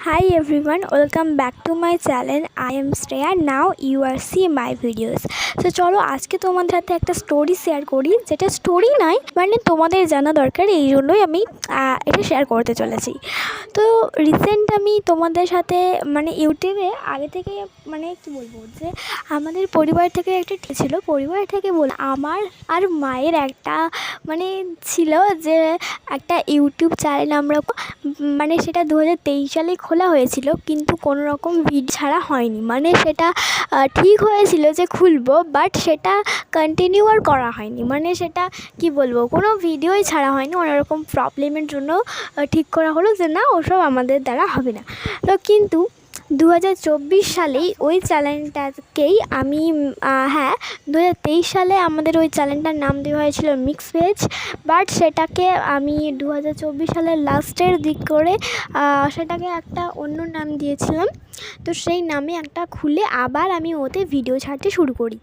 Hi everyone, welcome back to my channel. I am Shreya. Now you are see my videos. So চলো আজকে তোমাদের সাথে একটা story share করি, যেটা স্টোরি নয় মানে তোমাদের জানা দরকার, এই জন্যই আমি এটা শেয়ার করতে চলেছি। তো রিসেন্ট আমি তোমাদের সাথে মানে ইউটিউবে আগে থেকে মানে কি বলবো, যে আমাদের পরিবার থেকে একটা ছিল, পরিবার থেকে আমার আর মায়ের একটা মানে ছিল যে একটা ইউটিউব চ্যানেল আমরা মানে সেটা 2023 সালে খোলা হয়েছিল, কিন্তু কোনো রকম ছাড়া হয়নি। মানে সেটা ঠিক হয়েছিল যে খুলবো, বাট সেটা কন্টিনিউ আর করা হয়নি। মানে সেটা কি বলবো, কোনো ভিডিওই ছাড়া হয়নি, অন্যরকম প্রবলেমের জন্য ঠিক করা হলো যে না, ওসব আমাদের দ্বারা হবে না। তো কিন্তু 2024 সালেই ওই চ্যানেলটাকেই আমি 2023 সালে আমাদের ওই চ্যানেলটার নাম দেওয়া হয়েছিল মিক্স ভেজ, বাট সেটাকে আমি 2024 সালের লাস্টের দিক করে সেটাকে একটা অন্য নাম দিয়েছিলাম। তো সেই নামে একটা খুলে আবার আমি ওতে ভিডিও ছাড়তে শুরু করি।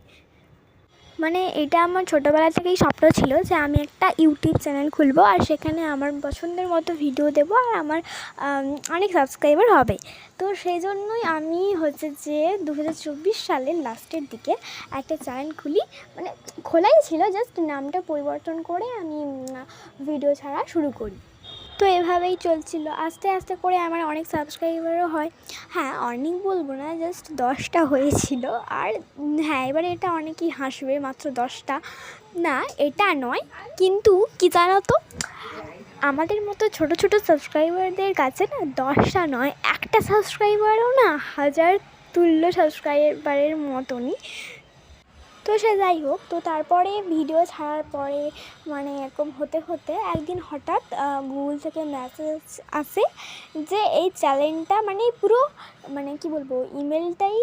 মানে এটা আমার ছোটোবেলা থেকেই স্বপ্ন ছিল যে আমি একটা ইউটিউব চ্যানেল খুলবো, আর সেখানে আমার পছন্দের মতো ভিডিও দেবো, আর আমার অনেক সাবস্ক্রাইবার হবে। তো সেই জন্যই আমি যে 2024 সালের লাস্টের দিকে একটা চ্যানেল খুলি। মানে খোলাই ছিল, জাস্ট নামটা পরিবর্তন করে আমি ভিডিও ছাড়া শুরু করি। তো এভাবেই চলছিল, আস্তে আস্তে করে আমার অনেক সাবস্ক্রাইবারও হয়। হ্যাঁ, অনেক বলবো না, জাস্ট 10টা হয়েছিল। আর হ্যাঁ, এবারে এটা অনেকেই হাসবে, মাত্র 10টা না, এটা নয়। কিন্তু কি জানো তো, আমাদের মতো ছোট ছোট সাবস্ক্রাইবারদের কাছে না 10টা নয়, একটা সাবস্ক্রাইবারও না হাজার তুল্য সাবস্ক্রাইবারের মতনই। তো সে যাই হোক, তো তারপরে ভিডিও ছাড়ার পরে মানে এরকম হতে হতে একদিন হঠাৎ গুগল থেকে মেসেজ আসে যে এই চ্যানেলটা মানে পুরো মানে কি বলবো, ইমেলটাই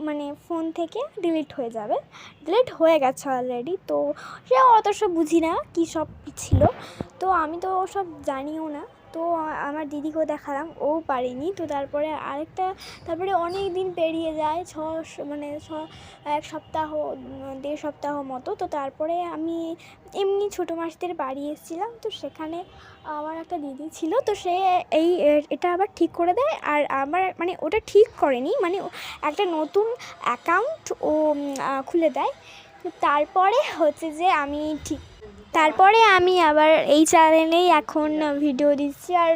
মানে ফোন থেকে ডিলিট হয়ে যাবে। ডিলিট হয়ে গেছে অলরেডি। তো সে অত সব বুঝি না কী সব ছিল, তো আমি তো সব জানিও না। তো আমার দিদিকেও দেখালাম, ও পারেনি। তো তারপরে তারপরে অনেক দিন পেরিয়ে যায়, এক সপ্তাহ 1.5 সপ্তাহ মতো। তো তারপরে আমি এমনি ছোটো মাসিদের বাড়ি এসেছিলাম, তো সেখানে আমার একটা দিদি ছিল, তো সে এটা আবার ঠিক করে দেয়। আর আমার মানে ওটা ঠিক করেনি, মানে একটা নতুন অ্যাকাউন্ট ও খুলে দেয়। তো তারপরে যে তারপরে আমি আবার এই চ্যানেলেই এখন ভিডিও দিচ্ছি। আর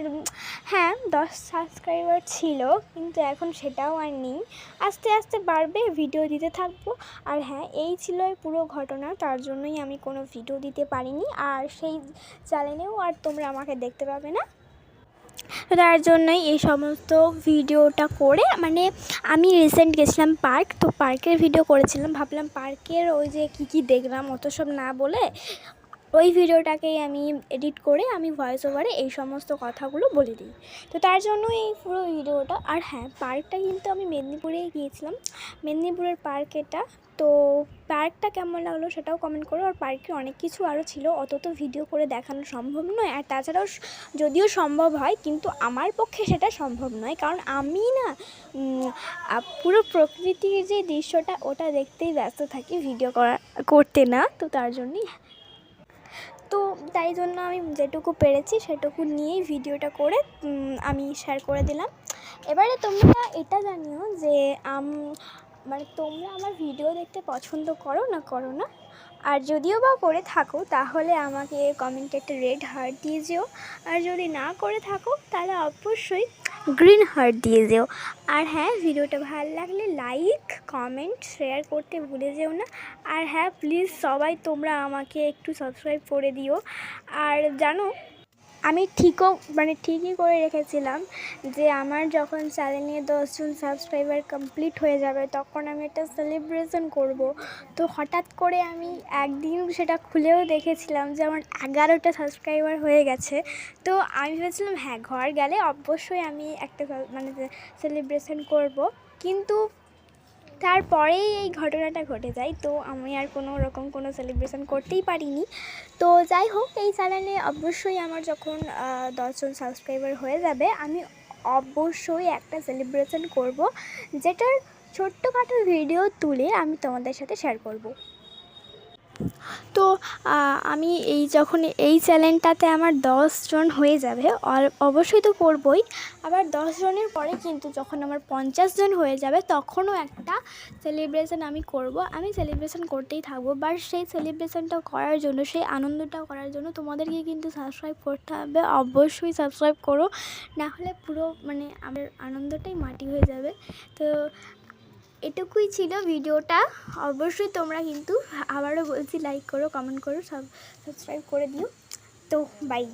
হ্যাঁ, 10 সাবস্ক্রাইবার ছিল, কিন্তু এখন সেটাও আর নেই। আস্তে আস্তে বাড়বে, ভিডিও দিতে থাকবো। আর হ্যাঁ, এই ছিল পুরো ঘটনা, তার জন্যই আমি কোনো ভিডিও দিতে পারিনি, আর সেই চ্যানেলেও আর তোমরা আমাকে দেখতে পাবে না। তো তার জন্যই এই সমস্ত ভিডিওটা করে মানে আমি রিসেন্ট গেছিলাম পার্ক, তো পার্কের ভিডিও করেছিলাম। ভাবলাম পার্কের ওই যে কী দেখলাম অত সব না বলে ওই ভিডিওটাকেই আমি এডিট করে আমি ভয়েস ওভারে এই সমস্ত কথাগুলো বলে দিই। তো তার জন্য এই পুরো ভিডিওটা। আর হ্যাঁ, পার্কটা কিন্তু আমি মেদিনীপুরেই গিয়েছিলাম, মেদিনীপুরের পার্ক এটা। তো পার্কটা কেমন লাগলো সেটাও কমেন্ট করো। আর পার্কে অনেক কিছু আরও ছিল, অত তো ভিডিও করে দেখানো সম্ভব নয়। আর তাছাড়াও যদিও সম্ভব হয়, কিন্তু আমার পক্ষে সেটা সম্ভব নয়, কারণ আমি না পুরো প্রকৃতির যে দৃশ্যটা ওটা দেখতেই ব্যস্ত থাকি, ভিডিও করতে না। তো তার জন্যই, তো তাই জন্য আমি যেটুকু পেরেছি সেটুকু নিয়েই ভিডিওটা করে আমি শেয়ার করে দিলাম। এবারে তোমরা এটা জানিও যে মানে তোমরা আমার ভিডিও দেখতে পছন্দ করো না। আর যদিও বা করে থাকো, তাহলে আমাকে কমেন্টে একটা রেড হার্ট দিয়ে যেও। আর যদি না করে থাকো, তাহলে অবশ্যই গ্রিন হার্ট দিয়ে যেও। আর হ্যাঁ, ভিডিওটা ভালো লাগলে লাইক, কমেন্ট, শেয়ার করতে ভুলে যেও না। আর হ্যাঁ, প্লিজ সবাই তোমরা আমাকে একটু সাবস্ক্রাইব করে দিও। আর জানো, আমি ঠিকই করে রেখেছিলাম যে আমার যখন চ্যানেলে 10 জন সাবস্ক্রাইবার কমপ্লিট হয়ে যাবে, তখন আমি একটা সেলিব্রেশন করব। তো হঠাৎ করে আমি একদিন সেটা খুলেও দেখেছিলাম যে আমার 11টা সাবস্ক্রাইবার হয়ে গেছে। তো আমি ভেবেছিলাম হ্যাঁ, ঘর গেলে অবশ্যই আমি একটা মানে সেলিব্রেশন করব, কিন্তু তারপরেই এই ঘটনাটা ঘটে যায়। তো আমি আর কোনো সেলিব্রেশন করতেই পারিনি। তো যাই হোক, এই চ্যানেলে অবশ্যই আমার যখন 10 জন সাবস্ক্রাইবার হয়ে যাবে, আমি অবশ্যই একটা সেলিব্রেশন করব, যেটার ছোট্টখাটো ভিডিও তুলে আমি তোমাদের সাথে শেয়ার করব। তো আমি যখন এই চ্যানেলটাতে আমার 10 জন হয়ে যাবে, আর অবশ্যই তো করবই, আবার 10 জনের পরে কিন্তু যখন আমার 50 জন হয়ে যাবে তখনও একটা সেলিব্রেশন আমি করব। আমি সেলিব্রেশন করতেই থাকবো, বাট সেই সেলিব্রেশনটা করার জন্য, সেই আনন্দটা করার জন্য তোমাদেরকে কিন্তু সাবস্ক্রাইব করতে হবে। অবশ্যই সাবস্ক্রাইব করো, না হলে পুরো মানে আমার আনন্দটাই মাটি হয়ে যাবে। তো এটুকুই ছিল ভিডিওটা। অবশ্যই তোমরা কিন্তু আবারও বলছি লাইক করো, কমেন্ট করো, সাবস্ক্রাইব করে দিও। তো বাই।